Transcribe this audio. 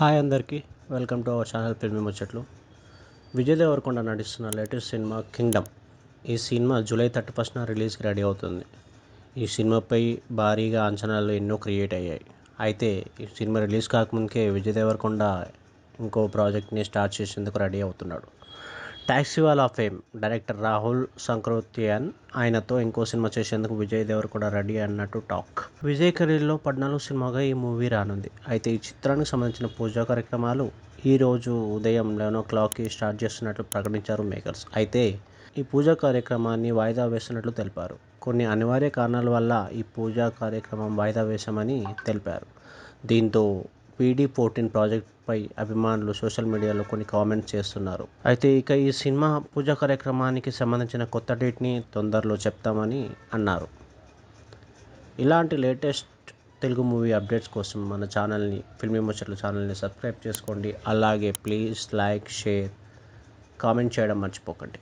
Hi అందరికీ welcome to our channel filmy ముచ్చట్లు. విజయ్ దేవరకొండ నటిస్తున్న లేటెస్ట్ సినిమా కింగ్డమ్. ఈ సినిమా జూలై 31న రిలీజ్కి రెడీ అవుతుంది. ఈ సినిమాపై భారీగా అంచనాలు ఎన్నో క్రియేట్ అయ్యాయి. అయితే ఈ సినిమా రిలీజ్ కాకముందుకే విజయ్ దేవరకొండ ఇంకో ప్రాజెక్ట్ని స్టార్ట్ చేసేందుకు రెడీ అవుతున్నాడు. టాక్సీవాలా ఫేమ్ డైరెక్టర్ రాహుల్ సంక్రోతియాన్ ఆయనతో ఇంకో సినిమా చేసేందుకు విజయ్ దేవరకొండ రెడీ అన్నట్టు టాక్. విజయ్ కెరీర్లో 14వ సినిమాగా ఈ మూవీ రానుంది. అయితే ఈ చిత్రానికి సంబంధించిన పూజా కార్యక్రమాలు ఈ రోజు ఉదయం 11 స్టార్ట్ చేస్తున్నట్లు ప్రకటించారు మేకర్స్. అయితే ఈ పూజా కార్యక్రమాన్ని వాయిదా వేస్తున్నట్లు తెలిపారు. కొన్ని అనివార్య కారణాల వల్ల ఈ పూజా కార్యక్రమం వాయిదా వేశామని తెలిపారు. దీంతో PD14 ప్రాజెక్ట్పై అభిమానులు సోషల్ మీడియాలో కొన్ని కామెంట్స్ చేస్తున్నారు. అయితే ఈ సినిమా పూజా కార్యక్రమానికి సంబంధించిన కొత్త డేట్ని తొందరలో చెప్తామని అన్నారు. ఇలాంటి లేటెస్ట్ తెలుగు మూవీ అప్డేట్స్ కోసం మన ఛానల్ని ఫిల్మీ ముచ్చట్లు ఛానల్ని సబ్స్క్రైబ్ చేసుకోండి. అలాగే ప్లీజ్ లైక్, షేర్, కామెంట్ చేయడం మర్చిపోకండి.